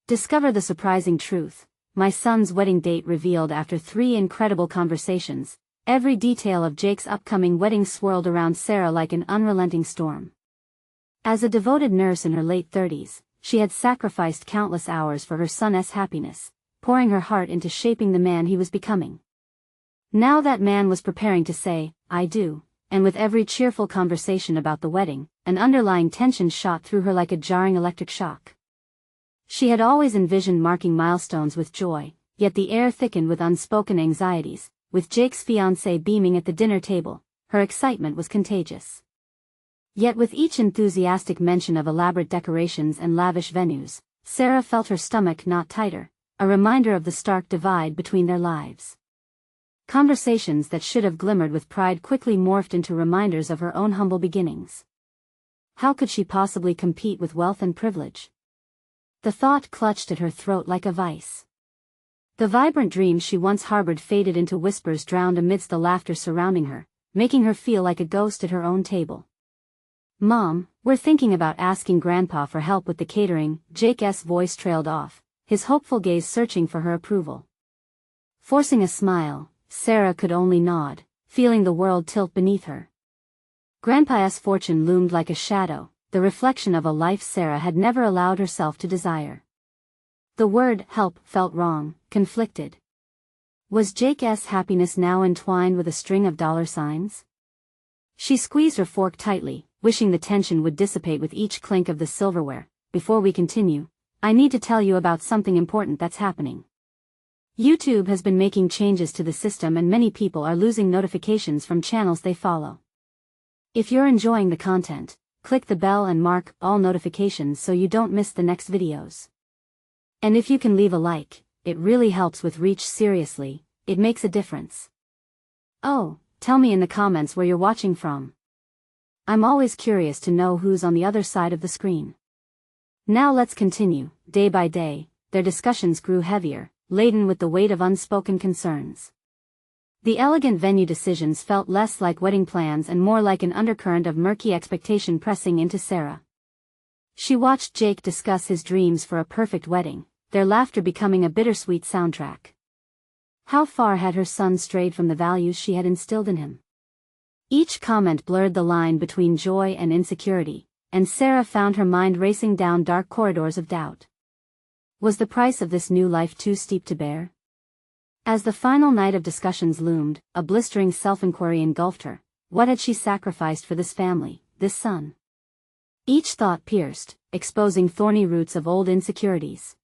Discover the surprising truth. My son's wedding date revealed after 3 incredible conversations. Every detail of Jake's upcoming wedding swirled around Sarah like an unrelenting storm. As a devoted nurse in her late 30s, she had sacrificed countless hours for her son's happiness, pouring her heart into shaping the man he was becoming. Now that man was preparing to say, "I do," and with every cheerful conversation about the wedding, an underlying tension shot through her like a jarring electric shock. She had always envisioned marking milestones with joy, yet the air thickened with unspoken anxieties. With Jake's fiancée beaming at the dinner table, her excitement was contagious. Yet with each enthusiastic mention of elaborate decorations and lavish venues, Sarah felt her stomach knot tighter, a reminder of the stark divide between their lives. Conversations that should have glimmered with pride quickly morphed into reminders of her own humble beginnings. How could she possibly compete with wealth and privilege? The thought clutched at her throat like a vice. The vibrant dreams she once harbored faded into whispers drowned amidst the laughter surrounding her, making her feel like a ghost at her own table. "Mom, we're thinking about asking Grandpa for help with the catering," Jake's voice trailed off, his hopeful gaze searching for her approval. Forcing a smile, Sarah could only nod, feeling the world tilt beneath her. Grandpa's fortune loomed like a shadow, the reflection of a life Sarah had never allowed herself to desire. The word "help" felt wrong, conflicted. Was Jake's happiness now entwined with a string of dollar signs? She squeezed her fork tightly, wishing the tension would dissipate with each clink of the silverware. "Before we continue, I need to tell you about something important that's happening. YouTube has been making changes to the system and many people are losing notifications from channels they follow. If you're enjoying the content, click the bell and mark all notifications so you don't miss the next videos. And if you can leave a like, it really helps with reach. Seriously, it makes a difference. Oh, tell me in the comments where you're watching from. I'm always curious to know who's on the other side of the screen." Now let's continue. Day by day, their discussions grew heavier, laden with the weight of unspoken concerns. The elegant venue decisions felt less like wedding plans and more like an undercurrent of murky expectation pressing into Sarah. She watched Jake discuss his dreams for a perfect wedding, their laughter becoming a bittersweet soundtrack. How far had her son strayed from the values she had instilled in him? Each comment blurred the line between joy and insecurity, and Sarah found her mind racing down dark corridors of doubt. Was the price of this new life too steep to bear? As the final night of discussions loomed, a blistering self-inquiry engulfed her. What had she sacrificed for this family, this son? Each thought pierced, exposing thorny roots of old insecurities.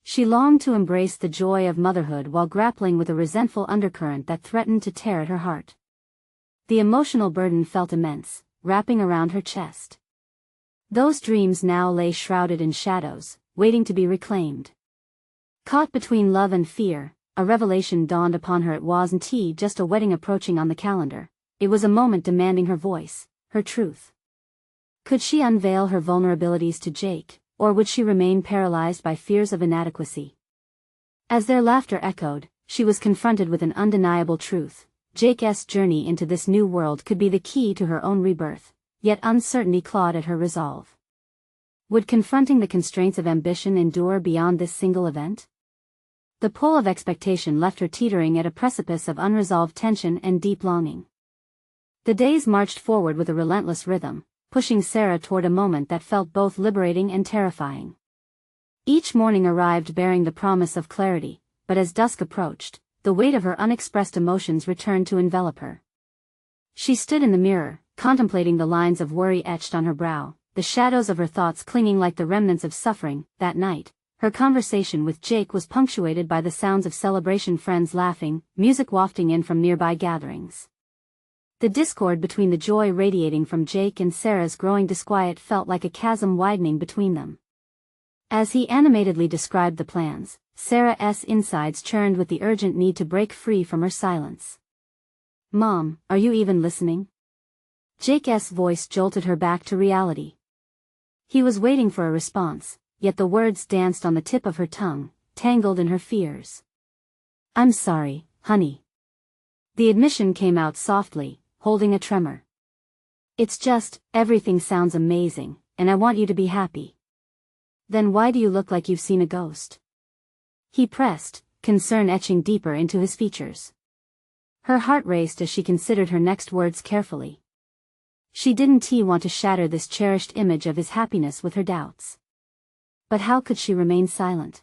She longed to embrace the joy of motherhood while grappling with a resentful undercurrent that threatened to tear at her heart. The emotional burden felt immense, wrapping around her chest. Those dreams now lay shrouded in shadows, waiting to be reclaimed. Caught between love and fear, a revelation dawned upon her. It wasn't just a wedding approaching on the calendar. It was a moment demanding her voice, her truth. Could she unveil her vulnerabilities to Jake, or would she remain paralyzed by fears of inadequacy? As their laughter echoed, she was confronted with an undeniable truth. Jake's journey into this new world could be the key to her own rebirth, yet uncertainty clawed at her resolve. Would confronting the constraints of ambition endure beyond this single event? The pull of expectation left her teetering at a precipice of unresolved tension and deep longing. The days marched forward with a relentless rhythm, pushing Sarah toward a moment that felt both liberating and terrifying. Each morning arrived bearing the promise of clarity, but as dusk approached, the weight of her unexpressed emotions returned to envelop her. She stood in the mirror, contemplating the lines of worry etched on her brow, the shadows of her thoughts clinging like the remnants of suffering. That night, her conversation with Jake was punctuated by the sounds of celebration, friends laughing, music wafting in from nearby gatherings. The discord between the joy radiating from Jake and Sarah's growing disquiet felt like a chasm widening between them. As he animatedly described the plans, Sarah's insides churned with the urgent need to break free from her silence. "Mom, are you even listening?" Jake's voice jolted her back to reality. He was waiting for a response, yet the words danced on the tip of her tongue, tangled in her fears. "I'm sorry, honey." The admission came out softly, holding a tremor. "It's just, everything sounds amazing, and I want you to be happy." Then why do you look like you've seen a ghost? He pressed, concern etching deeper into his features. Her heart raced as she considered her next words carefully. She didn't want to shatter this cherished image of his happiness with her doubts. But how could she remain silent?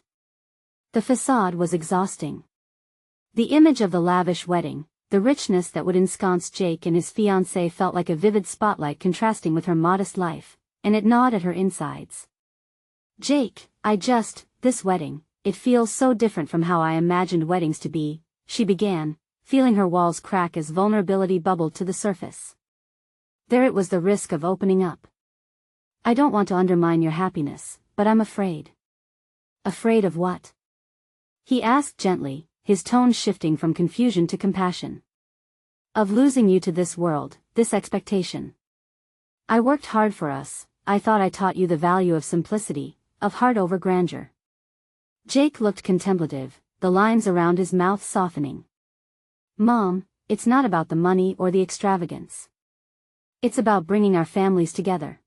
The facade was exhausting. The image of the lavish wedding, the richness that would ensconce Jake and his fiancée felt like a vivid spotlight contrasting with her modest life, and it gnawed at her insides. Jake, this wedding, it feels so different from how I imagined weddings to be, she began, feeling her walls crack as vulnerability bubbled to the surface. There it was, the risk of opening up. I don't want to undermine your happiness, but I'm afraid. Afraid of what? He asked gently, his tone shifting from confusion to compassion. Of losing you to this world, this expectation. I worked hard for us, I thought I taught you the value of simplicity, of heart over grandeur. Jake looked contemplative, the lines around his mouth softening. Mom, it's not about the money or the extravagance. It's about bringing our families together.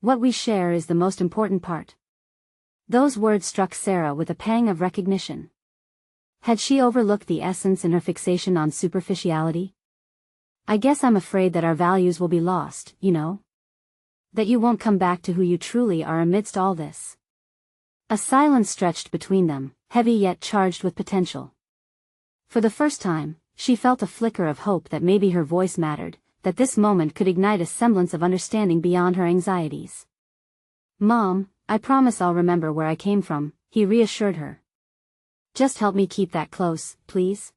What we share is the most important part. Those words struck Sarah with a pang of recognition. Had she overlooked the essence in her fixation on superficiality? I guess I'm afraid that our values will be lost, you know? That you won't come back to who you truly are amidst all this. A silence stretched between them, heavy yet charged with potential. For the first time, she felt a flicker of hope that maybe her voice mattered, that this moment could ignite a semblance of understanding beyond her anxieties. Mom, I promise I'll remember where I came from, he reassured her. Just help me keep that close, please.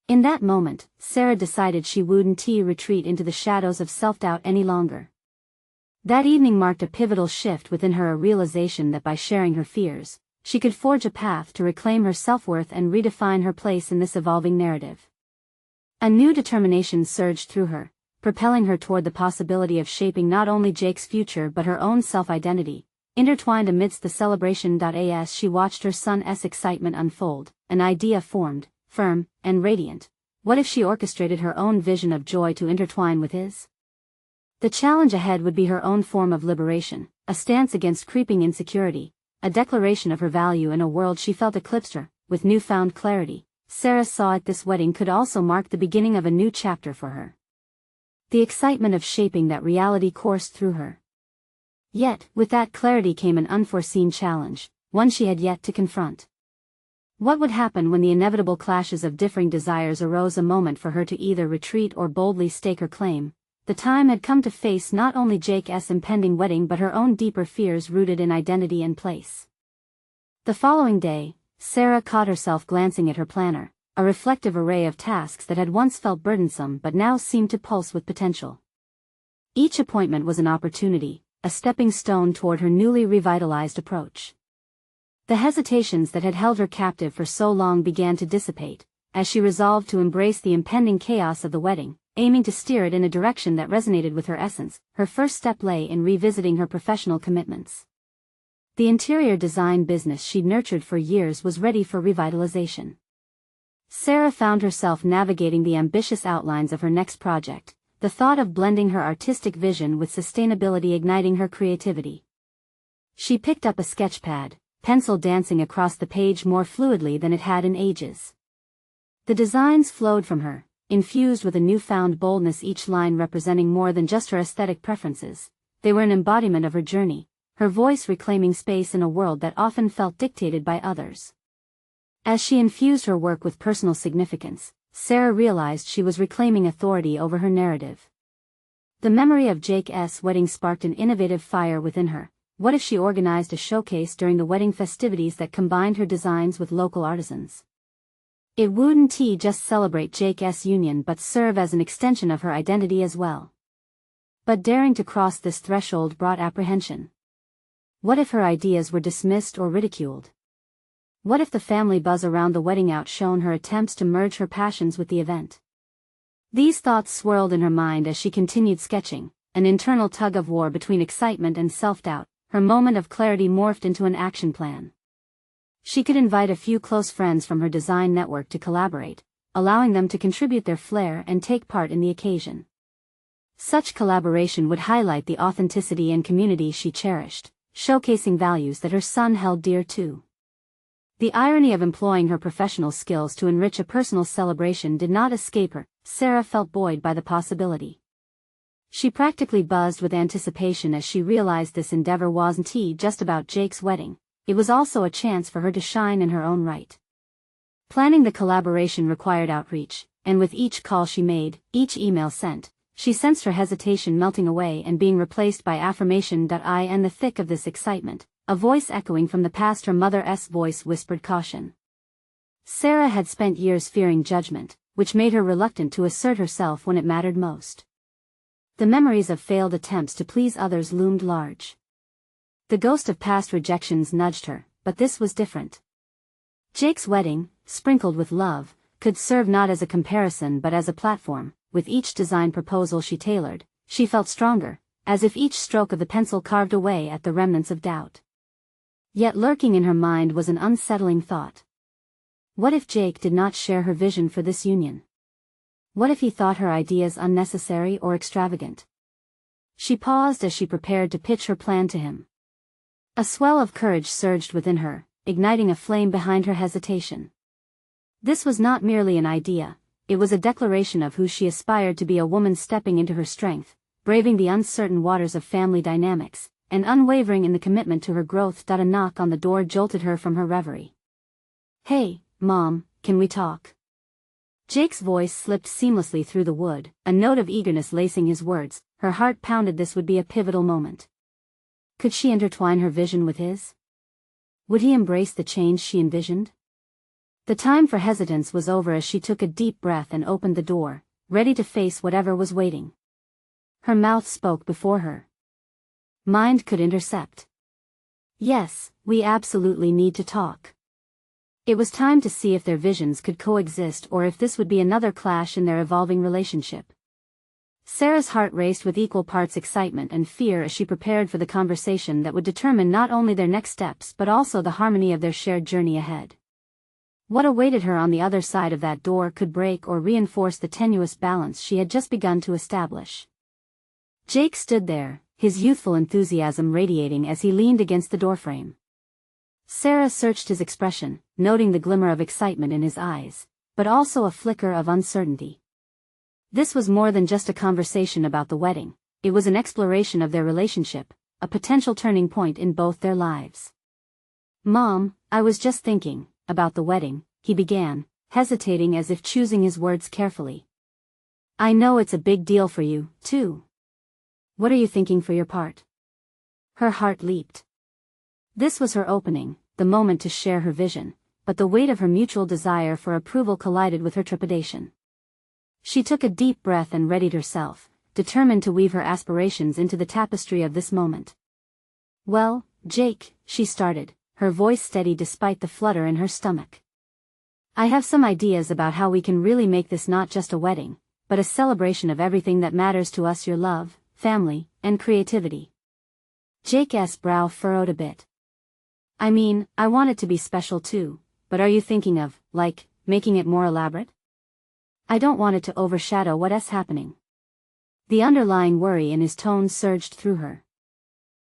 In that moment, Sarah decided she wouldn't retreat into the shadows of self-doubt any longer. That evening marked a pivotal shift within her, a realization that by sharing her fears, she could forge a path to reclaim her self-worth and redefine her place in this evolving narrative. A new determination surged through her, propelling her toward the possibility of shaping not only Jake's future but her own self-identity. Intertwined amidst the celebration as she watched her son's excitement unfold, an idea formed, firm and radiant. What if she orchestrated her own vision of joy to intertwine with his? The challenge ahead would be her own form of liberation, a stance against creeping insecurity, a declaration of her value in a world she felt eclipsed her. With newfound clarity, Sarah saw it, this wedding could also mark the beginning of a new chapter for her. The excitement of shaping that reality coursed through her. Yet, with that clarity came an unforeseen challenge, one she had yet to confront. What would happen when the inevitable clashes of differing desires arose, a moment for her to either retreat or boldly stake her claim? The time had come to face not only Jake's impending wedding but her own deeper fears rooted in identity and place. The following day, Sarah caught herself glancing at her planner, a reflective array of tasks that had once felt burdensome but now seemed to pulse with potential. Each appointment was an opportunity, a stepping stone toward her newly revitalized approach. The hesitations that had held her captive for so long began to dissipate, as she resolved to embrace the impending chaos of the wedding, aiming to steer it in a direction that resonated with her essence. Her first step lay in revisiting her professional commitments. The interior design business she'd nurtured for years was ready for revitalization. Sarah found herself navigating the ambitious outlines of her next project, the thought of blending her artistic vision with sustainability igniting her creativity. She picked up a sketchpad, pencil dancing across the page more fluidly than it had in ages. The designs flowed from her, infused with a newfound boldness, each line representing more than just her aesthetic preferences. They were an embodiment of her journey, her voice reclaiming space in a world that often felt dictated by others. As she infused her work with personal significance, Sarah realized she was reclaiming authority over her narrative. The memory of Jake's wedding sparked an innovative fire within her. What if she organized a showcase during the wedding festivities that combined her designs with local artisans? It wouldn't just celebrate Jake's union but serve as an extension of her identity as well. But daring to cross this threshold brought apprehension. What if her ideas were dismissed or ridiculed? What if the family buzz around the wedding outshone her attempts to merge her passions with the event? These thoughts swirled in her mind as she continued sketching, an internal tug-of-war between excitement and self-doubt. Her moment of clarity morphed into an action plan. She could invite a few close friends from her design network to collaborate, allowing them to contribute their flair and take part in the occasion. Such collaboration would highlight the authenticity and community she cherished, showcasing values that her son held dear too. The irony of employing her professional skills to enrich a personal celebration did not escape her. Sarah felt buoyed by the possibility. She practically buzzed with anticipation as she realized this endeavor wasn't just about Jake's wedding, it was also a chance for her to shine in her own right. Planning the collaboration required outreach, and with each call she made, each email sent, she sensed her hesitation melting away and being replaced by affirmation. In the thick of this excitement, a voice echoing from the past, her mother's voice, whispered caution. Sarah had spent years fearing judgment, which made her reluctant to assert herself when it mattered most. The memories of failed attempts to please others loomed large. The ghost of past rejections nudged her, but this was different. Jake's wedding, sprinkled with love, could serve not as a comparison but as a platform. With each design proposal she tailored, she felt stronger, as if each stroke of the pencil carved away at the remnants of doubt. Yet lurking in her mind was an unsettling thought. What if Jake did not share her vision for this union? What if he thought her ideas unnecessary or extravagant? She paused as she prepared to pitch her plan to him. A swell of courage surged within her, igniting a flame behind her hesitation. This was not merely an idea, it was a declaration of who she aspired to be, a woman stepping into her strength, braving the uncertain waters of family dynamics, and unwavering in the commitment to her growth. A knock on the door jolted her from her reverie. "Hey, Mom, can we talk?" Jake's voice slipped seamlessly through the wood, a note of eagerness lacing his words. Her heart pounded. This would be a pivotal moment. Could she intertwine her vision with his? Would he embrace the change she envisioned? The time for hesitance was over as she took a deep breath and opened the door, ready to face whatever was waiting. Her mouth spoke before her mind could intercept. Yes, we absolutely need to talk. It was time to see if their visions could coexist or if this would be another clash in their evolving relationship. Sarah's heart raced with equal parts excitement and fear as she prepared for the conversation that would determine not only their next steps but also the harmony of their shared journey ahead. What awaited her on the other side of that door could break or reinforce the tenuous balance she had just begun to establish. Jake stood there, his youthful enthusiasm radiating as he leaned against the doorframe. Sarah searched his expression, noting the glimmer of excitement in his eyes, but also a flicker of uncertainty. This was more than just a conversation about the wedding, it was an exploration of their relationship, a potential turning point in both their lives. "Mom, I was just thinking about the wedding," he began, hesitating as if choosing his words carefully. "I know it's a big deal for you, too. What are you thinking for your part?" Her heart leaped. This was her opening, the moment to share her vision, but the weight of her mutual desire for approval collided with her trepidation. She took a deep breath and readied herself, determined to weave her aspirations into the tapestry of this moment. "Well, Jake," she started, her voice steady despite the flutter in her stomach. "I have some ideas about how we can really make this not just a wedding, but a celebration of everything that matters to us: your love, family, and creativity." Jake's brow furrowed a bit. "I mean, I want it to be special too, but are you thinking of, like, making it more elaborate?" "I don't want it to overshadow what's happening." The underlying worry in his tone surged through her.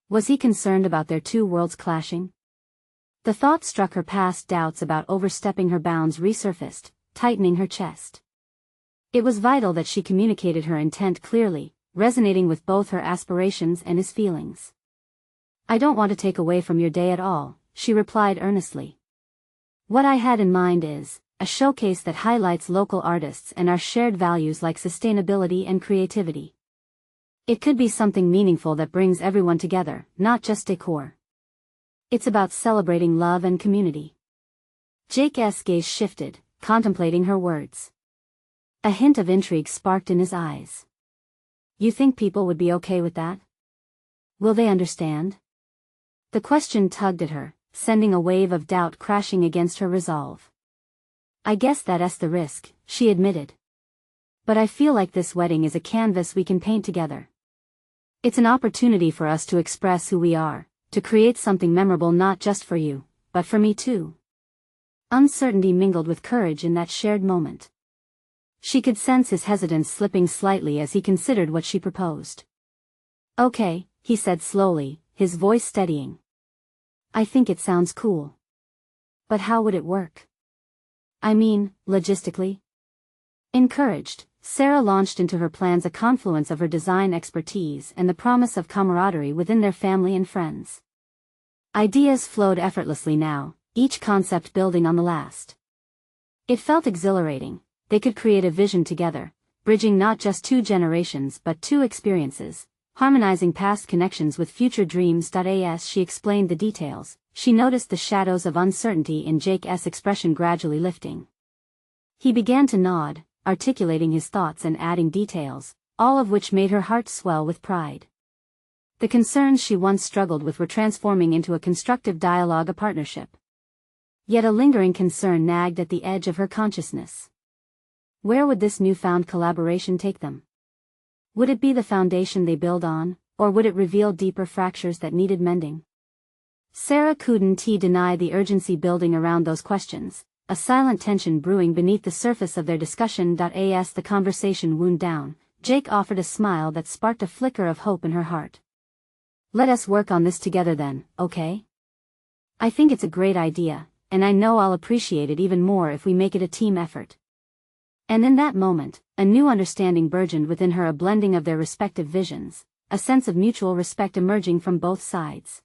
Was he concerned about their two worlds clashing? The thought struck her past doubts about overstepping her bounds resurfaced, tightening her chest. It was vital that she communicated her intent clearly, resonating with both her aspirations and his feelings. "I don't want to take away from your day at all," she replied earnestly. "What I had in mind is a showcase that highlights local artists and our shared values like sustainability and creativity. It could be something meaningful that brings everyone together, not just decor. It's about celebrating love and community." Jake's gaze shifted, contemplating her words. A hint of intrigue sparked in his eyes. "You think people would be okay with that? Will they understand?" The question tugged at her, sending a wave of doubt crashing against her resolve. "I guess that's the risk," she admitted. "But I feel like this wedding is a canvas we can paint together. It's an opportunity for us to express who we are, to create something memorable not just for you, but for me too." Uncertainty mingled with courage in that shared moment. She could sense his hesitance slipping slightly as he considered what she proposed. "Okay," he said slowly, his voice steadying. I think it sounds cool. But how would it work? I mean, logistically? Encouraged, Sarah launched into her plans, a confluence of her design expertise and the promise of camaraderie within their family and friends. Ideas flowed effortlessly now, each concept building on the last. It felt exhilarating. They could create a vision together, bridging not just two generations but two experiences, harmonizing past connections with future dreams. As she explained the details, she noticed the shadows of uncertainty in Jake's expression gradually lifting. He began to nod, articulating his thoughts and adding details, all of which made her heart swell with pride. The concerns she once struggled with were transforming into a constructive dialogue, a partnership. Yet a lingering concern nagged at the edge of her consciousness. Where would this newfound collaboration take them? Would it be the foundation they build on, or would it reveal deeper fractures that needed mending? Sarah couldn't deny the urgency building around those questions, a silent tension brewing beneath the surface of their discussion. As the conversation wound down, Jake offered a smile that sparked a flicker of hope in her heart. Let us work on this together then, okay? I think it's a great idea, and I know I'll appreciate it even more if we make it a team effort. And in that moment, a new understanding burgeoned within her, a blending of their respective visions, a sense of mutual respect emerging from both sides.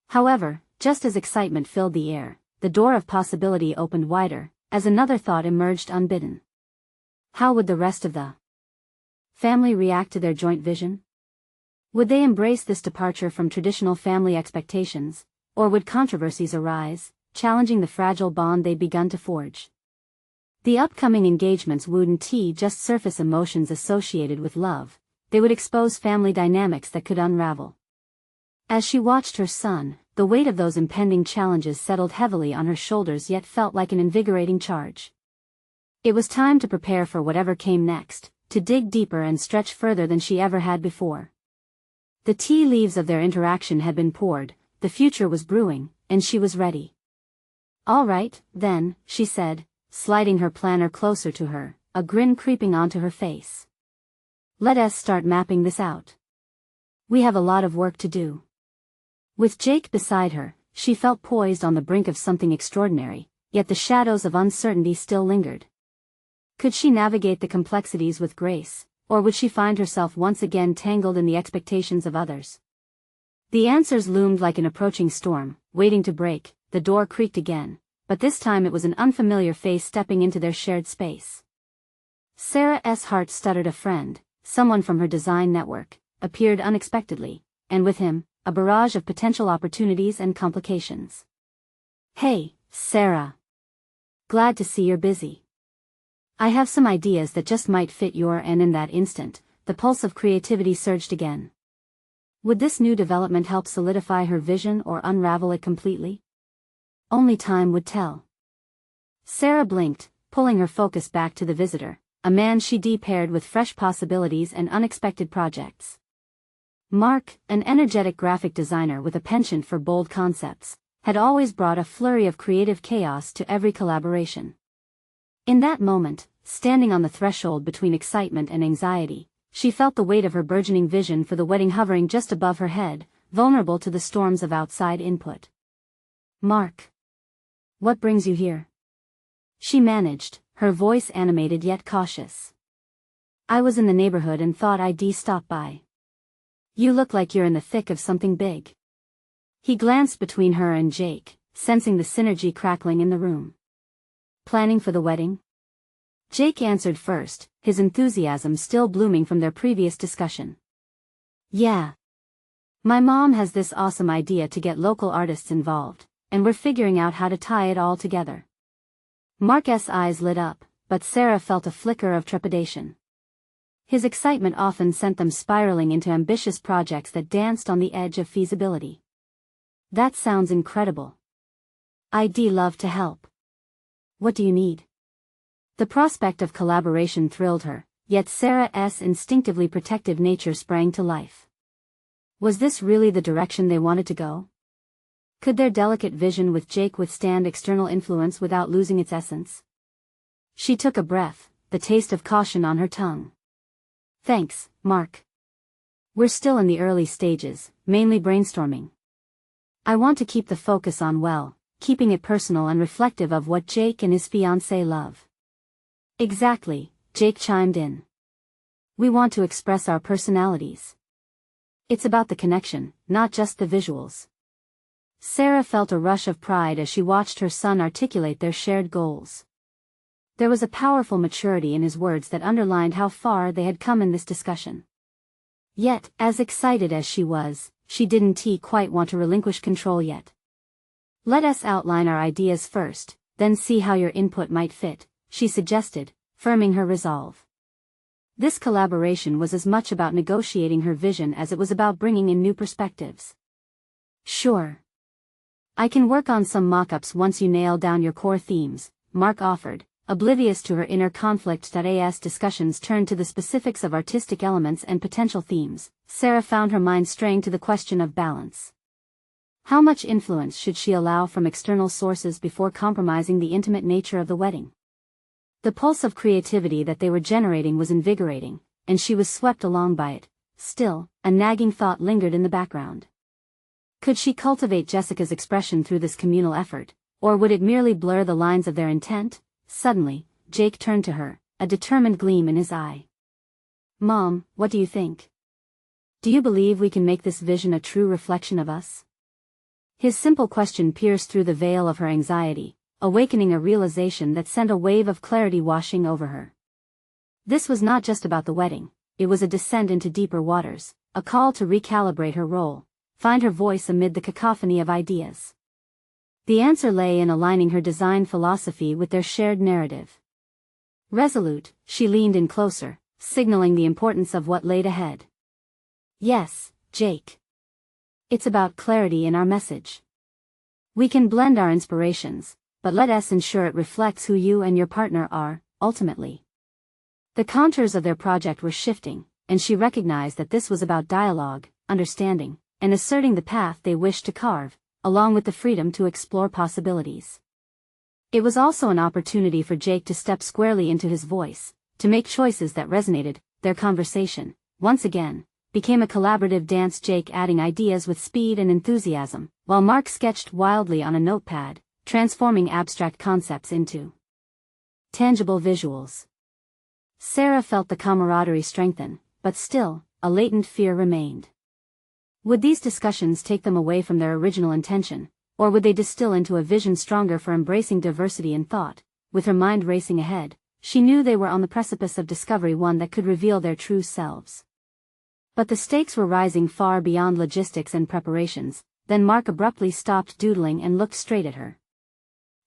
However, just as excitement filled the air, the door of possibility opened wider, as another thought emerged unbidden. How would the rest of the family react to their joint vision? Would they embrace this departure from traditional family expectations, or would controversies arise, challenging the fragile bond they'd begun to forge? The upcoming engagements wouldn't just surface emotions associated with love, they would expose family dynamics that could unravel. As she watched her son, the weight of those impending challenges settled heavily on her shoulders, yet felt like an invigorating charge. It was time to prepare for whatever came next, to dig deeper and stretch further than she ever had before. The tea leaves of their interaction had been poured, the future was brewing, and she was ready. All right, then, she said, sliding her planner closer to her, a grin creeping onto her face. Let us start mapping this out. We have a lot of work to do. With Jake beside her, she felt poised on the brink of something extraordinary, yet the shadows of uncertainty still lingered. Could she navigate the complexities with grace, or would she find herself once again tangled in the expectations of others? The answers loomed like an approaching storm, waiting to break. The door creaked again, but this time it was an unfamiliar face stepping into their shared space. Sarah's heart stuttered. A friend, someone from her design network, appeared unexpectedly, and with him, a barrage of potential opportunities and complications. Hey, Sarah. Glad to see you're busy. I have some ideas that just might fit your. And in that instant, the pulse of creativity surged again. Would this new development help solidify her vision or unravel it completely? Only time would tell. Sarah blinked, pulling her focus back to the visitor, a man she'd paired with fresh possibilities and unexpected projects. Mark, an energetic graphic designer with a penchant for bold concepts, had always brought a flurry of creative chaos to every collaboration. In that moment, standing on the threshold between excitement and anxiety, she felt the weight of her burgeoning vision for the wedding hovering just above her head, vulnerable to the storms of outside input. Mark. What brings you here? She managed, her voice animated yet cautious. I was in the neighborhood and thought I'd stop by. You look like you're in the thick of something big. He glanced between her and Jake, sensing the synergy crackling in the room. Planning for the wedding? Jake answered first, his enthusiasm still blooming from their previous discussion. Yeah. My mom has this awesome idea to get local artists involved, and we're figuring out how to tie it all together. Mark's eyes lit up, but Sarah felt a flicker of trepidation. His excitement often sent them spiraling into ambitious projects that danced on the edge of feasibility. That sounds incredible. I'd love to help. What do you need? The prospect of collaboration thrilled her, yet Sarah's instinctively protective nature sprang to life. Was this really the direction they wanted to go? Could their delicate vision with Jake withstand external influence without losing its essence? She took a breath, the taste of caution on her tongue. Thanks, Mark. We're still in the early stages, mainly brainstorming. I want to keep the focus on, well, keeping it personal and reflective of what Jake and his fiancée love. Exactly, Jake chimed in. We want to express our personalities. It's about the connection, not just the visuals. Sarah felt a rush of pride as she watched her son articulate their shared goals. There was a powerful maturity in his words that underlined how far they had come in this discussion. Yet, as excited as she was, she didn't quite want to relinquish control yet. Let us outline our ideas first, then see how your input might fit, she suggested, firming her resolve. This collaboration was as much about negotiating her vision as it was about bringing in new perspectives. Sure. I can work on some mock-ups once you nail down your core themes, Mark offered, oblivious to her inner conflict. As discussions turned to the specifics of artistic elements and potential themes, Sarah found her mind straying to the question of balance. How much influence should she allow from external sources before compromising the intimate nature of the wedding? The pulse of creativity that they were generating was invigorating, and she was swept along by it. Still, a nagging thought lingered in the background. Could she cultivate Jessica's expression through this communal effort, or would it merely blur the lines of their intent? Suddenly, Jake turned to her, a determined gleam in his eye. Mom, what do you think? Do you believe we can make this vision a true reflection of us? His simple question pierced through the veil of her anxiety, awakening a realization that sent a wave of clarity washing over her. This was not just about the wedding, it was a descent into deeper waters, a call to recalibrate her role, find her voice amid the cacophony of ideas. The answer lay in aligning her design philosophy with their shared narrative. Resolute, she leaned in closer, signaling the importance of what laid ahead. Yes, Jake. It's about clarity in our message. We can blend our inspirations, but let us ensure it reflects who you and your partner are, ultimately. The contours of their project were shifting, and she recognized that this was about dialogue, understanding, and asserting the path they wished to carve, along with the freedom to explore possibilities. It was also an opportunity for Jake to step squarely into his voice, to make choices that resonated. Their conversation, once again, became a collaborative dance, Jake adding ideas with speed and enthusiasm, while Mark sketched wildly on a notepad, transforming abstract concepts into tangible visuals. Sarah felt the camaraderie strengthen, but still, a latent fear remained. Would these discussions take them away from their original intention, or would they distill into a vision stronger for embracing diversity in thought? With her mind racing ahead, she knew they were on the precipice of discovery, one that could reveal their true selves. But the stakes were rising far beyond logistics and preparations. Then Mark abruptly stopped doodling and looked straight at her.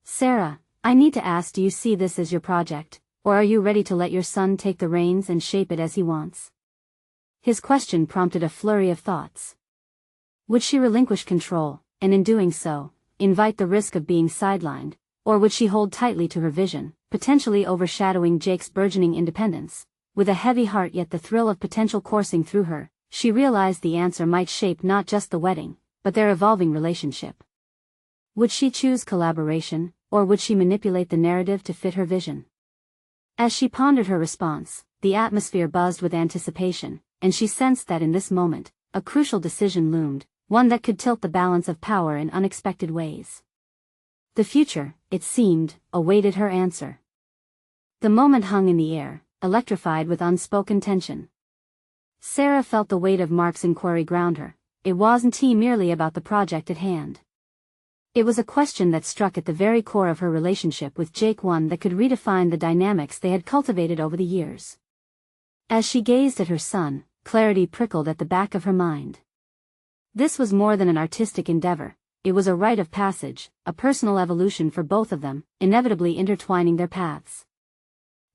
Sarah, I need to ask, do you see this as your project, or are you ready to let your son take the reins and shape it as he wants? His question prompted a flurry of thoughts. Would she relinquish control, and in doing so, invite the risk of being sidelined, or would she hold tightly to her vision, potentially overshadowing Jake's burgeoning independence? With a heavy heart yet the thrill of potential coursing through her, she realized the answer might shape not just the wedding, but their evolving relationship. Would she choose collaboration, or would she manipulate the narrative to fit her vision? As she pondered her response, the atmosphere buzzed with anticipation, and she sensed that in this moment, a crucial decision loomed, one that could tilt the balance of power in unexpected ways. The future, it seemed, awaited her answer. The moment hung in the air, electrified with unspoken tension. Sarah felt the weight of Mark's inquiry ground her. It wasn't merely about the project at hand. It was a question that struck at the very core of her relationship with Jake, one that could redefine the dynamics they had cultivated over the years. As she gazed at her son, clarity prickled at the back of her mind. This was more than an artistic endeavor, it was a rite of passage, a personal evolution for both of them, inevitably intertwining their paths.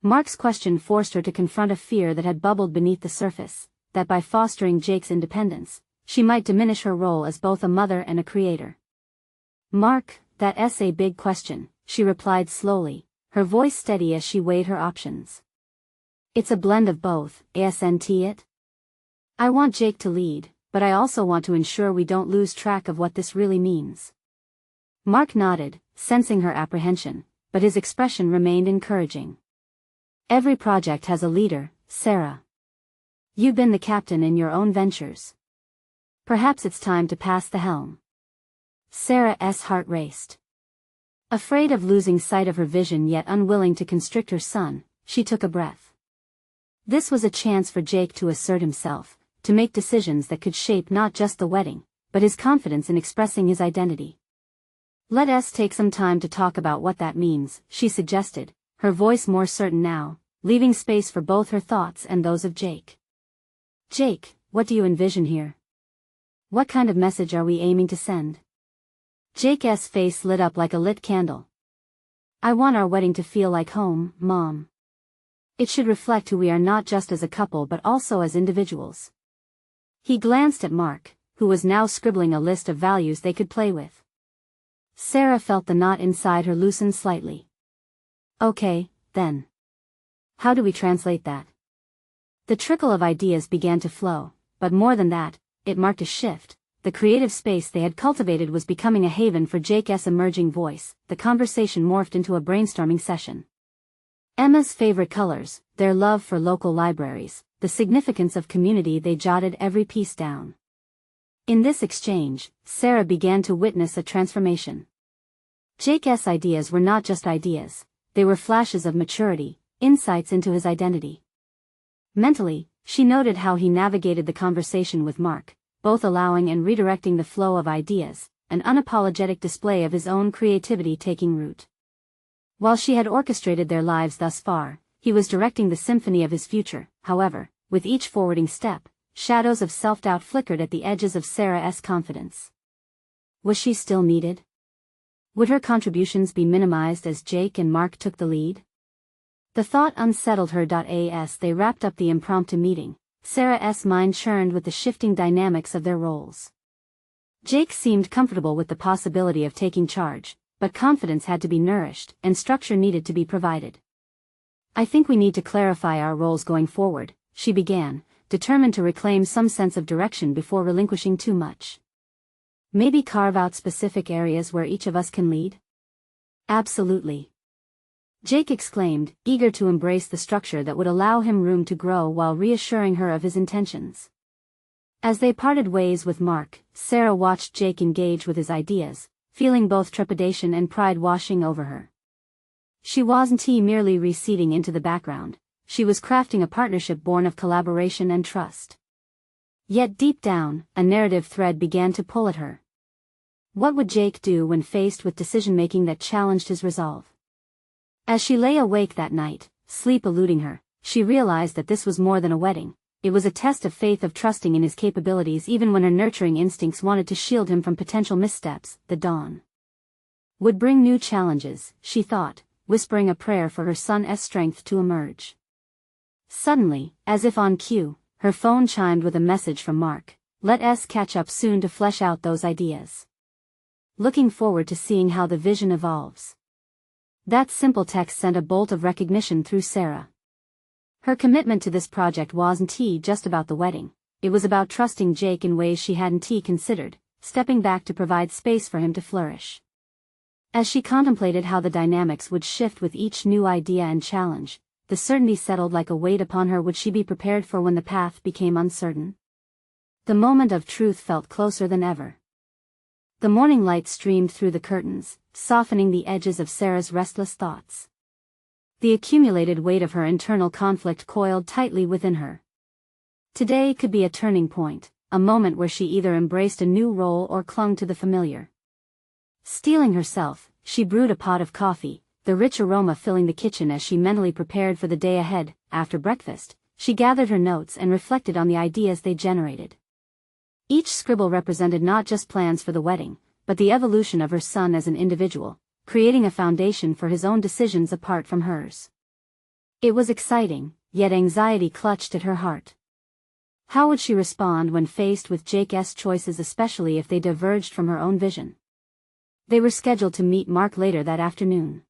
Mark's question forced her to confront a fear that had bubbled beneath the surface, that by fostering Jake's independence, she might diminish her role as both a mother and a creator. Mark, that's a big question, she replied slowly, her voice steady as she weighed her options. It's a blend of both, isn't it? I want Jake to lead, but I also want to ensure we don't lose track of what this really means. Mark nodded, sensing her apprehension, but his expression remained encouraging. Every project has a leader, Sarah. You've been the captain in your own ventures. Perhaps it's time to pass the helm. Sarah's heart raced. Afraid of losing sight of her vision yet unwilling to constrict her son, she took a breath. This was a chance for Jake to assert himself, to make decisions that could shape not just the wedding, but his confidence in expressing his identity. Let us take some time to talk about what that means, she suggested, her voice more certain now, leaving space for both her thoughts and those of Jake. Jake, what do you envision here? What kind of message are we aiming to send? Jake's face lit up like a lit candle. I want our wedding to feel like home, Mom. It should reflect who we are not just as a couple but also as individuals. He glanced at Mark, who was now scribbling a list of values they could play with. Sarah felt the knot inside her loosen slightly. Okay, then. How do we translate that? The trickle of ideas began to flow, but more than that, it marked a shift. The creative space they had cultivated was becoming a haven for Jake's emerging voice. The conversation morphed into a brainstorming session. Emma's favorite colors, their love for local libraries, the significance of community, they jotted every piece down. In this exchange, Sarah began to witness a transformation. Jake's ideas were not just ideas, they were flashes of maturity, insights into his identity. Mentally, she noted how he navigated the conversation with Mark, both allowing and redirecting the flow of ideas, an unapologetic display of his own creativity taking root. While she had orchestrated their lives thus far, he was directing the symphony of his future. However, with each forwarding step, shadows of self-doubt flickered at the edges of Sarah's confidence. Was she still needed? Would her contributions be minimized as Jake and Mark took the lead? The thought unsettled her. As they wrapped up the impromptu meeting, Sarah's mind churned with the shifting dynamics of their roles. Jake seemed comfortable with the possibility of taking charge, but confidence had to be nourished and structure needed to be provided. I think we need to clarify our roles going forward, she began, determined to reclaim some sense of direction before relinquishing too much. Maybe carve out specific areas where each of us can lead? Absolutely. Jake exclaimed, eager to embrace the structure that would allow him room to grow while reassuring her of his intentions. As they parted ways with Mark, Sarah watched Jake engage with his ideas, feeling both trepidation and pride washing over her. She wasn't merely receding into the background, she was crafting a partnership born of collaboration and trust. Yet deep down, a narrative thread began to pull at her. What would Jake do when faced with decision-making that challenged his resolve? As she lay awake that night, sleep eluding her, she realized that this was more than a wedding. It was a test of faith, of trusting in his capabilities even when her nurturing instincts wanted to shield him from potential missteps. The dawn would bring new challenges, she thought, whispering a prayer for her son's strength to emerge. Suddenly, as if on cue, her phone chimed with a message from Mark. Let us catch up soon to flesh out those ideas. Looking forward to seeing how the vision evolves. That simple text sent a bolt of recognition through Sarah. Her commitment to this project wasn't just about the wedding, it was about trusting Jake in ways she hadn't considered, stepping back to provide space for him to flourish. As she contemplated how the dynamics would shift with each new idea and challenge, the certainty settled like a weight upon her. Would she be prepared for when the path became uncertain? The moment of truth felt closer than ever. The morning light streamed through the curtains, softening the edges of Sarah's restless thoughts. The accumulated weight of her internal conflict coiled tightly within her. Today could be a turning point, a moment where she either embraced a new role or clung to the familiar. Steeling herself, she brewed a pot of coffee, the rich aroma filling the kitchen as she mentally prepared for the day ahead. After breakfast, she gathered her notes and reflected on the ideas they generated. Each scribble represented not just plans for the wedding, but the evolution of her son as an individual, creating a foundation for his own decisions apart from hers. It was exciting, yet anxiety clutched at her heart. How would she respond when faced with Jake's choices, especially if they diverged from her own vision? They were scheduled to meet Mark later that afternoon.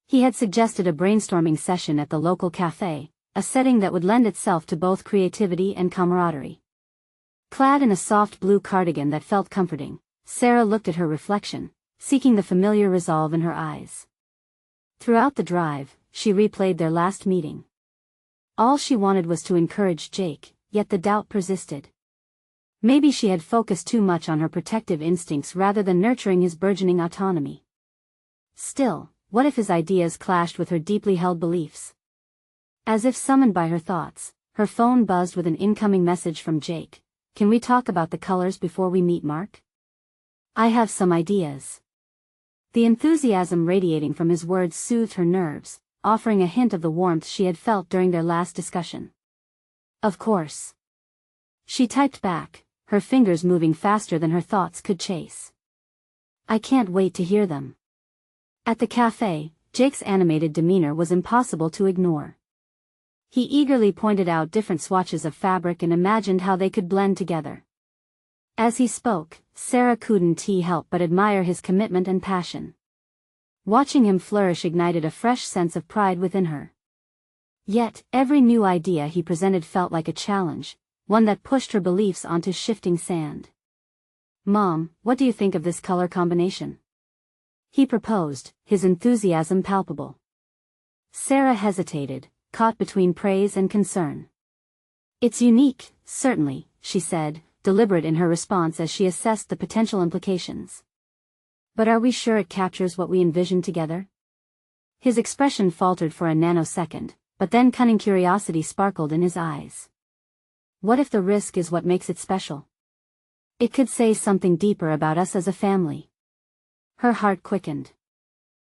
He had suggested a brainstorming session at the local cafe, a setting that would lend itself to both creativity and camaraderie. Clad in a soft blue cardigan that felt comforting, Sarah looked at her reflection, seeking the familiar resolve in her eyes. Throughout the drive, she replayed their last meeting. All she wanted was to encourage Jake, yet the doubt persisted. Maybe she had focused too much on her protective instincts rather than nurturing his burgeoning autonomy. Still, what if his ideas clashed with her deeply held beliefs? As if summoned by her thoughts, her phone buzzed with an incoming message from Jake. "Can we talk about the colors before we meet Mark? I have some ideas." The enthusiasm radiating from his words soothed her nerves, offering a hint of the warmth she had felt during their last discussion. "Of course." She typed back, her fingers moving faster than her thoughts could chase. "I can't wait to hear them." At the cafe, Jake's animated demeanor was impossible to ignore. He eagerly pointed out different swatches of fabric and imagined how they could blend together. As he spoke, Sarah couldn't help but admire his commitment and passion. Watching him flourish ignited a fresh sense of pride within her. Yet, every new idea he presented felt like a challenge, one that pushed her beliefs onto shifting sand. "Mom, what do you think of this color combination?" he proposed, his enthusiasm palpable. Sarah hesitated, caught between praise and concern. "It's unique, certainly," she said, deliberate in her response as she assessed the potential implications. "But are we sure it captures what we envisioned together?" His expression faltered for a nanosecond, but then cunning curiosity sparkled in his eyes. "What if the risk is what makes it special? It could say something deeper about us as a family." Her heart quickened.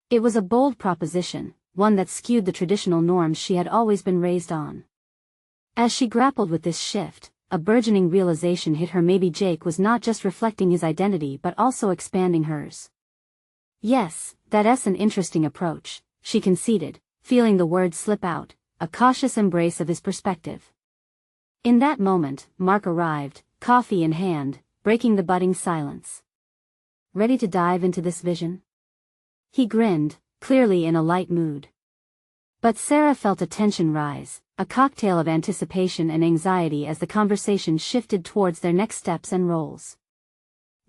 It was a bold proposition, one that skewed the traditional norms she had always been raised on. As she grappled with this shift, a burgeoning realization hit her: maybe Jake was not just reflecting his identity but also expanding hers. "Yes, that's an interesting approach," she conceded, feeling the words slip out, a cautious embrace of his perspective. In that moment, Mark arrived, coffee in hand, breaking the budding silence. "Ready to dive into this vision?" He grinned, clearly in a light mood. But Sarah felt a tension rise, a cocktail of anticipation and anxiety as the conversation shifted towards their next steps and roles.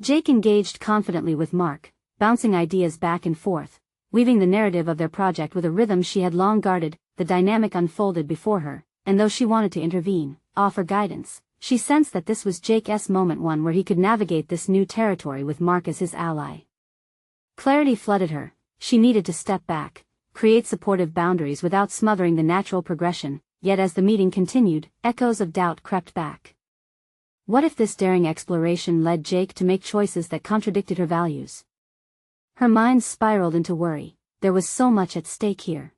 Jake engaged confidently with Mark, bouncing ideas back and forth, weaving the narrative of their project with a rhythm she had long guarded. The dynamic unfolded before her, and though she wanted to intervene, offer guidance, she sensed that this was Jake's moment, one where he could navigate this new territory with Mark as his ally. Clarity flooded her. She needed to step back, create supportive boundaries without smothering the natural progression, yet as the meeting continued, echoes of doubt crept back. What if this daring exploration led Jake to make choices that contradicted her values? Her mind spiraled into worry. There was so much at stake here.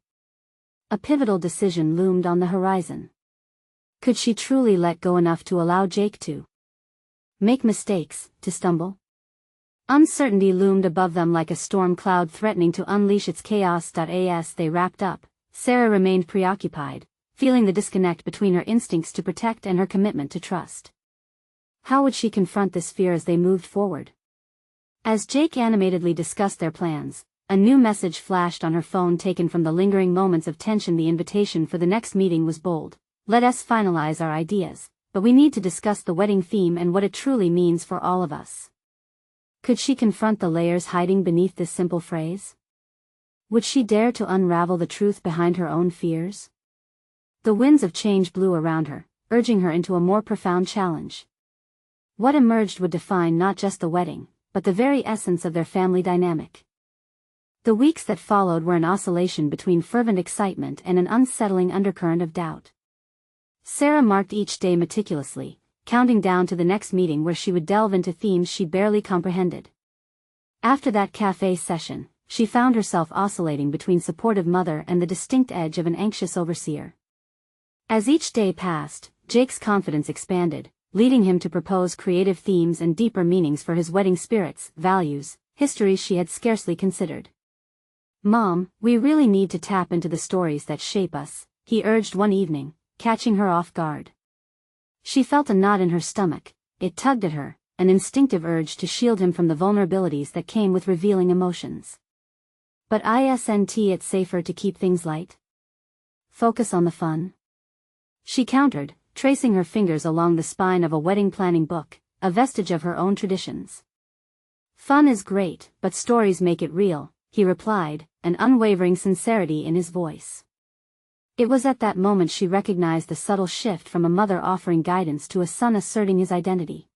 A pivotal decision loomed on the horizon. Could she truly let go enough to allow Jake to make mistakes, to stumble? Uncertainty loomed above them like a storm cloud threatening to unleash its chaos. As they wrapped up, Sarah remained preoccupied, feeling the disconnect between her instincts to protect and her commitment to trust. How would she confront this fear as they moved forward? As Jake animatedly discussed their plans, a new message flashed on her phone, taken from the lingering moments of tension. The invitation for the next meeting was bold. "Let us finalize our ideas, but we need to discuss the wedding theme and what it truly means for all of us." Could she confront the layers hiding beneath this simple phrase? Would she dare to unravel the truth behind her own fears? The winds of change blew around her, urging her into a more profound challenge. What emerged would define not just the wedding, but the very essence of their family dynamic. The weeks that followed were an oscillation between fervent excitement and an unsettling undercurrent of doubt. Sarah marked each day meticulously, counting down to the next meeting where she would delve into themes she barely comprehended. After that cafe session, she found herself oscillating between supportive mother and the distinct edge of an anxious overseer. As each day passed, Jake's confidence expanded, leading him to propose creative themes and deeper meanings for his wedding: spirits, values, histories she had scarcely considered. "Mom, we really need to tap into the stories that shape us," he urged one evening, catching her off guard. She felt a knot in her stomach. It tugged at her, an instinctive urge to shield him from the vulnerabilities that came with revealing emotions. "But isn't it safer to keep things light? Focus on the fun?" she countered, tracing her fingers along the spine of a wedding planning book, a vestige of her own traditions. "Fun is great, but stories make it real," he replied, an unwavering sincerity in his voice. It was at that moment she recognized the subtle shift from a mother offering guidance to a son asserting his identity.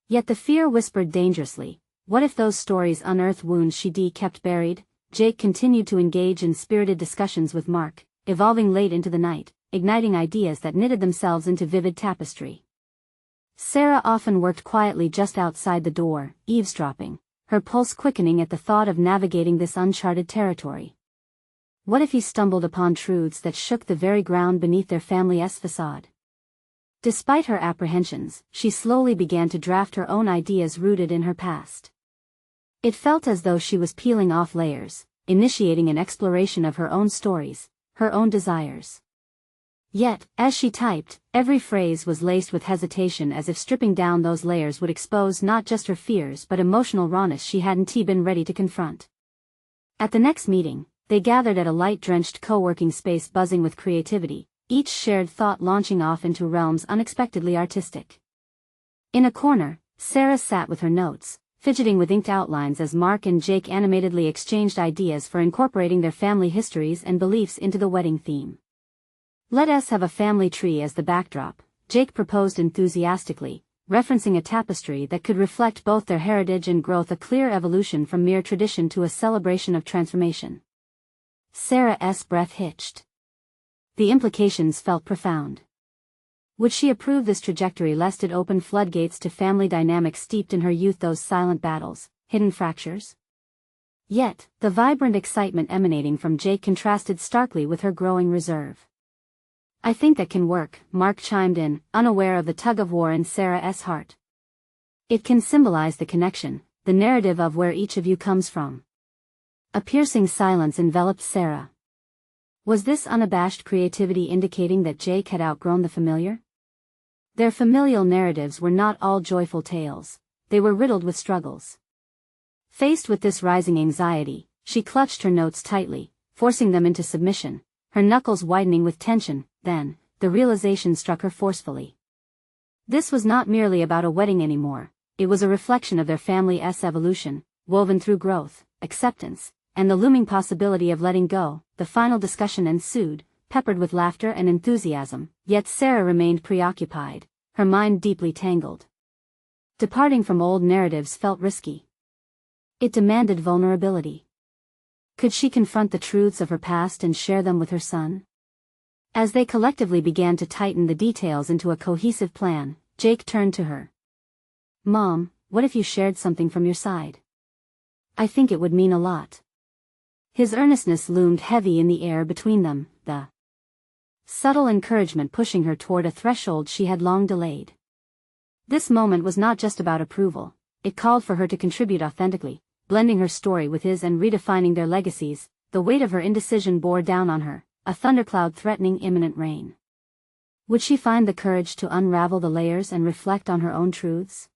Yet the fear whispered dangerously, what if those stories unearthed wounds she kept buried? Jake continued to engage in spirited discussions with Mark, evolving late into the night, igniting ideas that knitted themselves into vivid tapestry. Sarah often worked quietly just outside the door, eavesdropping, her pulse quickening at the thought of navigating this uncharted territory. What if he stumbled upon truths that shook the very ground beneath their family's facade? Despite her apprehensions, she slowly began to draft her own ideas rooted in her past. It felt as though she was peeling off layers, initiating an exploration of her own stories, her own desires. Yet, as she typed, every phrase was laced with hesitation, as if stripping down those layers would expose not just her fears but emotional rawness she hadn't been ready to confront. At the next meeting, they gathered at a light-drenched co-working space buzzing with creativity, each shared thought launching off into realms unexpectedly artistic. In a corner, Sarah sat with her notes, fidgeting with inked outlines as Mark and Jake animatedly exchanged ideas for incorporating their family histories and beliefs into the wedding theme. "Let us have a family tree as the backdrop," Jake proposed enthusiastically, referencing a tapestry that could reflect both their heritage and growth, a clear evolution from mere tradition to a celebration of transformation. Sarah's breath hitched. The implications felt profound. Would she approve this trajectory lest it open floodgates to family dynamics steeped in her youth, those silent battles, hidden fractures? Yet, the vibrant excitement emanating from Jake contrasted starkly with her growing reserve. "I think that can work," Mark chimed in, unaware of the tug-of-war in Sarah's heart. "It can symbolize the connection, the narrative of where each of you comes from." A piercing silence enveloped Sarah. Was this unabashed creativity indicating that Jake had outgrown the familiar? Their familial narratives were not all joyful tales, they were riddled with struggles. Faced with this rising anxiety, she clutched her notes tightly, forcing them into submission, her knuckles widening with tension. Then, the realization struck her forcefully. This was not merely about a wedding anymore, it was a reflection of their family's evolution, woven through growth, acceptance, and the looming possibility of letting go. The final discussion ensued, peppered with laughter and enthusiasm, yet Sarah remained preoccupied, her mind deeply tangled. Departing from old narratives felt risky. It demanded vulnerability. Could she confront the truths of her past and share them with her son? As they collectively began to tighten the details into a cohesive plan, Jake turned to her. "Mom, what if you shared something from your side? I think it would mean a lot." His earnestness loomed heavy in the air between them, the subtle encouragement pushing her toward a threshold she had long delayed. This moment was not just about approval, it called for her to contribute authentically, blending her story with his and redefining their legacies. The weight of her indecision bore down on her, a thundercloud threatening imminent rain. Would she find the courage to unravel the layers and reflect on her own truths?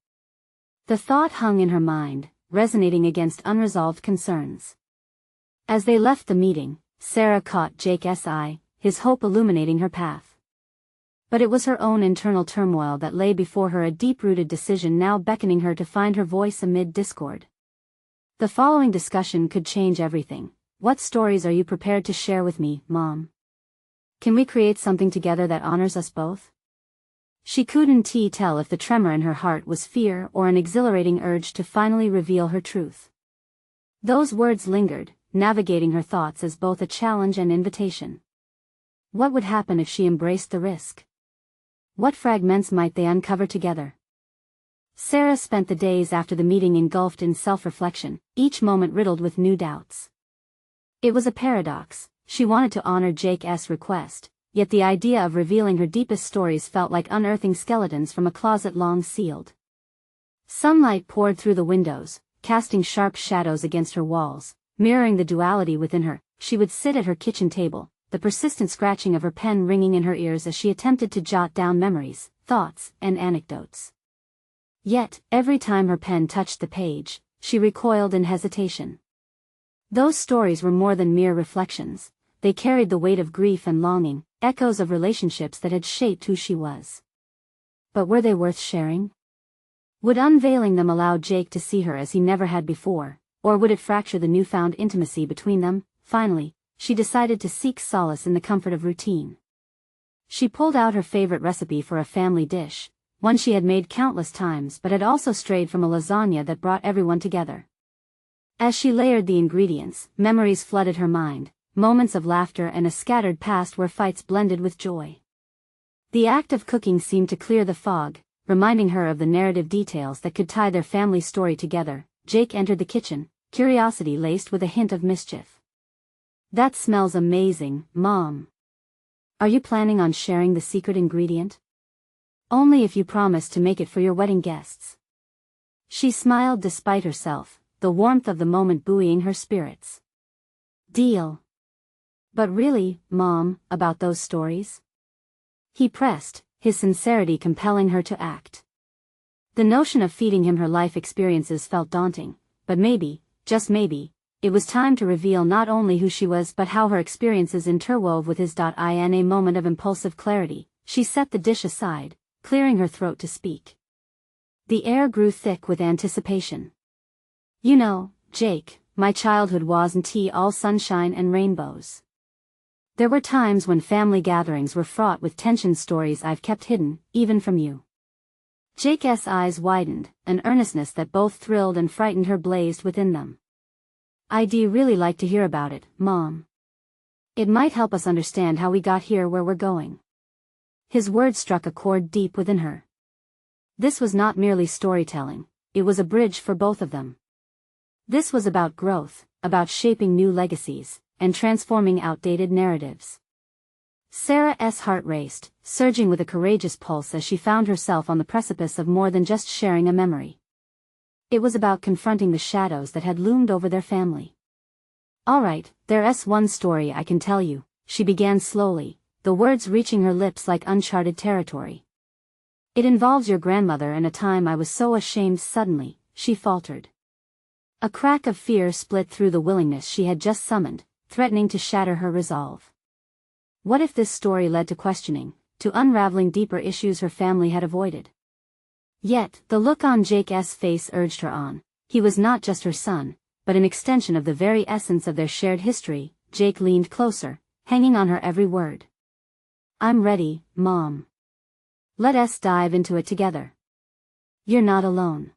The thought hung in her mind, resonating against unresolved concerns. As they left the meeting, Sarah caught Jake's eye, his hope illuminating her path. But it was her own internal turmoil that lay before her, a deep-rooted decision now beckoning her to find her voice amid discord. The following discussion could change everything. "What stories are you prepared to share with me, Mom? Can we create something together that honors us both?" She couldn't tell if the tremor in her heart was fear or an exhilarating urge to finally reveal her truth. Those words lingered, navigating her thoughts as both a challenge and invitation. What would happen if she embraced the risk? What fragments might they uncover together? Sarah spent the days after the meeting engulfed in self-reflection, each moment riddled with new doubts. It was a paradox. She wanted to honor Jake's request, yet the idea of revealing her deepest stories felt like unearthing skeletons from a closet long sealed. Sunlight poured through the windows, casting sharp shadows against her walls, mirroring the duality within her. She would sit at her kitchen table, the persistent scratching of her pen ringing in her ears as she attempted to jot down memories, thoughts, and anecdotes. Yet, every time her pen touched the page, she recoiled in hesitation. Those stories were more than mere reflections, they carried the weight of grief and longing, echoes of relationships that had shaped who she was. But were they worth sharing? Would unveiling them allow Jake to see her as he never had before, or would it fracture the newfound intimacy between them? Finally, she decided to seek solace in the comfort of routine. She pulled out her favorite recipe for a family dish, one she had made countless times but had also strayed from a lasagna that brought everyone together. As she layered the ingredients, memories flooded her mind, moments of laughter and a scattered past where fights blended with joy. The act of cooking seemed to clear the fog, reminding her of the narrative details that could tie their family story together. Jake entered the kitchen, curiosity laced with a hint of mischief. "That smells amazing, Mom. Are you planning on sharing the secret ingredient?" "Only if you promise to make it for your wedding guests." She smiled despite herself, the warmth of the moment buoying her spirits. "Deal." "But really, Mom, about those stories?" he pressed, his sincerity compelling her to act. The notion of feeding him her life experiences felt daunting, but maybe, just maybe, it was time to reveal not only who she was but how her experiences interwove with his. In a moment of impulsive clarity, she set the dish aside, clearing her throat to speak. The air grew thick with anticipation. "You know, Jake, my childhood wasn't all sunshine and rainbows. There were times when family gatherings were fraught with tension, stories I've kept hidden, even from you." Jake's eyes widened, an earnestness that both thrilled and frightened her blazed within them. "I'd really like to hear about it, Mom. It might help us understand how we got here where we're going." His words struck a chord deep within her. This was not merely storytelling, it was a bridge for both of them. This was about growth, about shaping new legacies, and transforming outdated narratives. Sarah's heart raced, surging with a courageous pulse as she found herself on the precipice of more than just sharing a memory. It was about confronting the shadows that had loomed over their family. "All right, there's one story I can tell you," she began slowly, the words reaching her lips like uncharted territory. "It involves your grandmother and a time I was so ashamed." Suddenly, she faltered. A crack of fear split through the willingness she had just summoned, threatening to shatter her resolve. What if this story led to questioning, to unraveling deeper issues her family had avoided? Yet, the look on Jake's face urged her on. He was not just her son, but an extension of the very essence of their shared history. Jake leaned closer, hanging on her every word. "I'm ready, Mom. Let's dive into it together. You're not alone."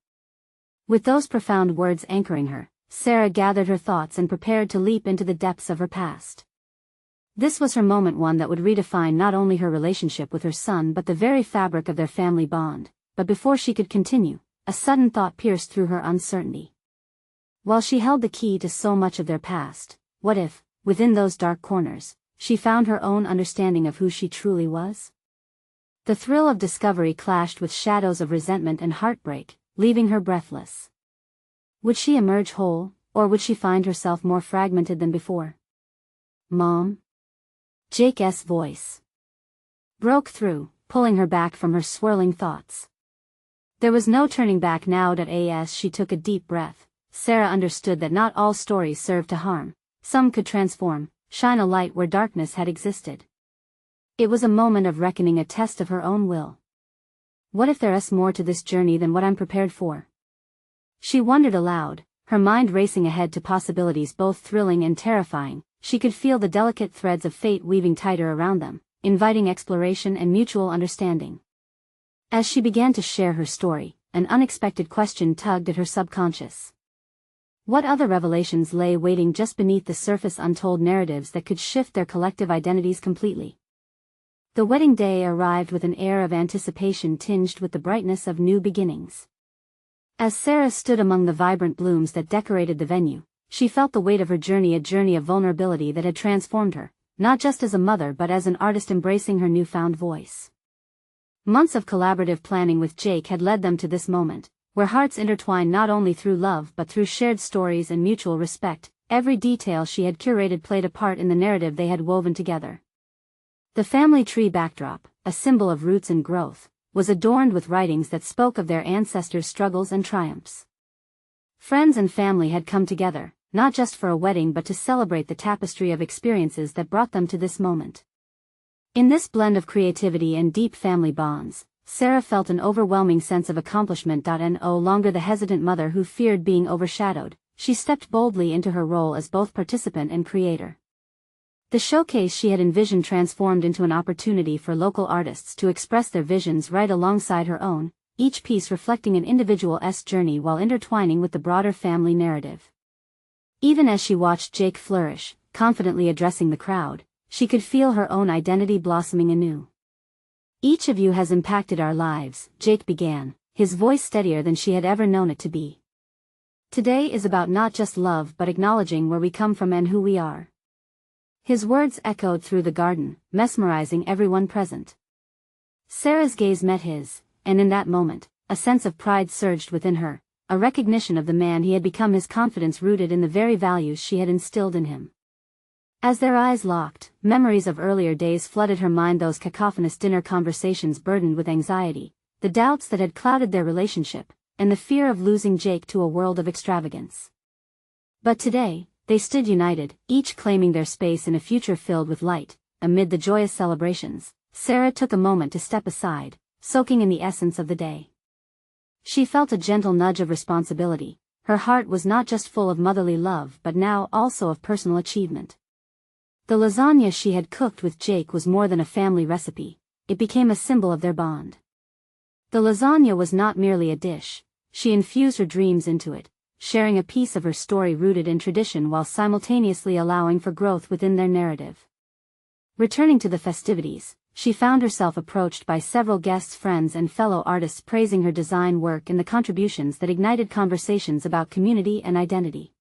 With those profound words anchoring her, Sarah gathered her thoughts and prepared to leap into the depths of her past. This was her moment, one that would redefine not only her relationship with her son but the very fabric of their family bond. But before she could continue, a sudden thought pierced through her uncertainty. While she held the key to so much of their past, what if, within those dark corners, she found her own understanding of who she truly was? The thrill of discovery clashed with shadows of resentment and heartbreak, leaving her breathless. Would she emerge whole, or would she find herself more fragmented than before? "Mom?" Jake's voice broke through, pulling her back from her swirling thoughts. There was no turning back now. As she took a deep breath, Sarah understood that not all stories served to harm. Some could transform, shine a light where darkness had existed. It was a moment of reckoning, a test of her own will. What if there's more to this journey than what I'm prepared for? She wondered aloud, her mind racing ahead to possibilities both thrilling and terrifying. She could feel the delicate threads of fate weaving tighter around them, inviting exploration and mutual understanding. As she began to share her story, an unexpected question tugged at her subconscious. What other revelations lay waiting just beneath the surface? Untold narratives that could shift their collective identities completely. The wedding day arrived with an air of anticipation tinged with the brightness of new beginnings. As Sarah stood among the vibrant blooms that decorated the venue, she felt the weight of her journey, a journey of vulnerability that had transformed her, not just as a mother but as an artist embracing her newfound voice. Months of collaborative planning with Jake had led them to this moment, where hearts intertwined not only through love but through shared stories and mutual respect. Every detail she had curated played a part in the narrative they had woven together. The family tree backdrop, a symbol of roots and growth, was adorned with writings that spoke of their ancestors' struggles and triumphs. Friends and family had come together, not just for a wedding but to celebrate the tapestry of experiences that brought them to this moment. In this blend of creativity and deep family bonds, Sarah felt an overwhelming sense of accomplishment. No longer the hesitant mother who feared being overshadowed, she stepped boldly into her role as both participant and creator. The showcase she had envisioned transformed into an opportunity for local artists to express their visions right alongside her own, each piece reflecting an individual's journey while intertwining with the broader family narrative. Even as she watched Jake flourish, confidently addressing the crowd, she could feel her own identity blossoming anew. "Each of you has impacted our lives," Jake began, his voice steadier than she had ever known it to be. "Today is about not just love but acknowledging where we come from and who we are." His words echoed through the garden, mesmerizing everyone present. Sarah's gaze met his, and in that moment, a sense of pride surged within her, a recognition of the man he had become, his confidence rooted in the very values she had instilled in him. As their eyes locked, memories of earlier days flooded her mind, those cacophonous dinner conversations burdened with anxiety, the doubts that had clouded their relationship, and the fear of losing Jake to a world of extravagance. But today, they stood united, each claiming their space in a future filled with light. Amid the joyous celebrations, Sarah took a moment to step aside, soaking in the essence of the day. She felt a gentle nudge of responsibility. Her heart was not just full of motherly love but now also of personal achievement. The lasagna she had cooked with Jake was more than a family recipe, it became a symbol of their bond. The lasagna was not merely a dish, she infused her dreams into it, sharing a piece of her story rooted in tradition while simultaneously allowing for growth within their narrative. Returning to the festivities, she found herself approached by several guests, friends and fellow artists praising her design work and the contributions that ignited conversations about community and identity.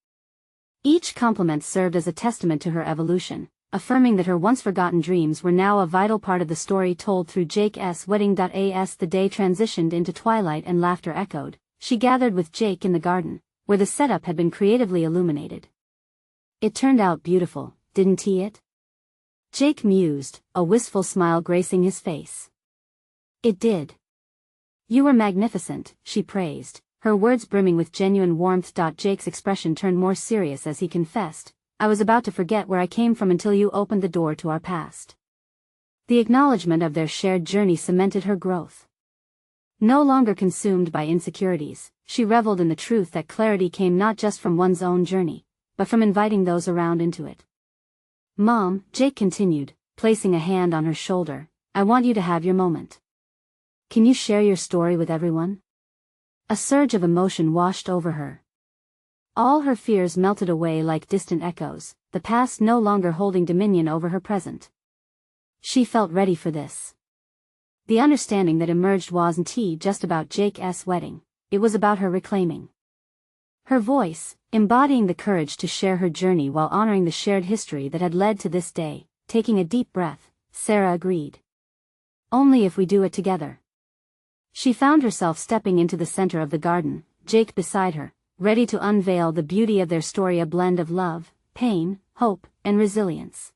Each compliment served as a testament to her evolution, affirming that her once-forgotten dreams were now a vital part of the story told through Jake's wedding. As the day transitioned into twilight and laughter echoed, she gathered with Jake in the garden, where the setup had been creatively illuminated. "It turned out beautiful, didn't it?" Jake mused, a wistful smile gracing his face. "It did. You were magnificent," she praised, her words brimming with genuine warmth. Jake's expression turned more serious as he confessed, "I was about to forget where I came from until you opened the door to our past." The acknowledgement of their shared journey cemented her growth. No longer consumed by insecurities, she reveled in the truth that clarity came not just from one's own journey, but from inviting those around into it. "Mom," Jake continued, placing a hand on her shoulder, "I want you to have your moment. Can you share your story with everyone?" A surge of emotion washed over her. All her fears melted away like distant echoes, the past no longer holding dominion over her present. She felt ready for this. The understanding that emerged wasn't just about Jake's wedding, it was about her reclaiming her voice, embodying the courage to share her journey while honoring the shared history that had led to this day. Taking a deep breath, Sarah agreed. "Only if we do it together." She found herself stepping into the center of the garden, Jake beside her, ready to unveil the beauty of their story, a blend of love, pain, hope, and resilience.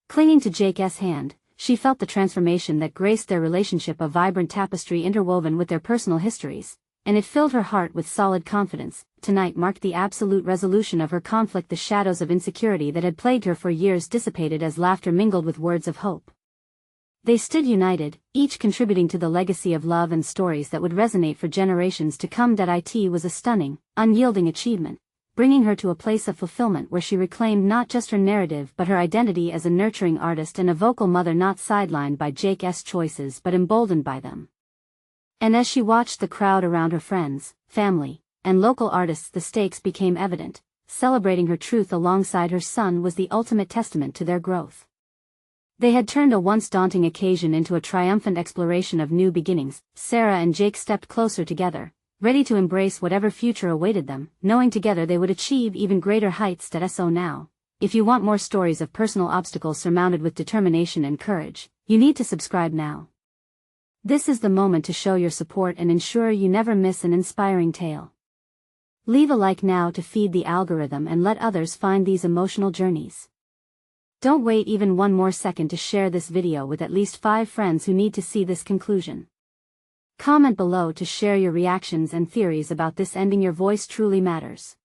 Clinging to Jake's hand, she felt the transformation that graced their relationship, a vibrant tapestry interwoven with their personal histories, and it filled her heart with solid confidence. Tonight marked the absolute resolution of her conflict. The shadows of insecurity that had plagued her for years dissipated as laughter mingled with words of hope. They stood united, each contributing to the legacy of love and stories that would resonate for generations to come. It was a stunning, unyielding achievement, bringing her to a place of fulfillment where she reclaimed not just her narrative but her identity as a nurturing artist and a vocal mother, not sidelined by Jake's choices but emboldened by them. And as she watched the crowd around her, friends, family, and local artists, the stakes became evident. Celebrating her truth alongside her son was the ultimate testament to their growth. They had turned a once daunting occasion into a triumphant exploration of new beginnings. Sarah and Jake stepped closer together, ready to embrace whatever future awaited them, knowing together they would achieve even greater heights. So now, if you want more stories of personal obstacles surmounted with determination and courage, you need to subscribe now. This is the moment to show your support and ensure you never miss an inspiring tale. Leave a like now to feed the algorithm and let others find these emotional journeys. Don't wait even one more second to share this video with at least 5 friends who need to see this conclusion. Comment below to share your reactions and theories about this ending. Your voice truly matters.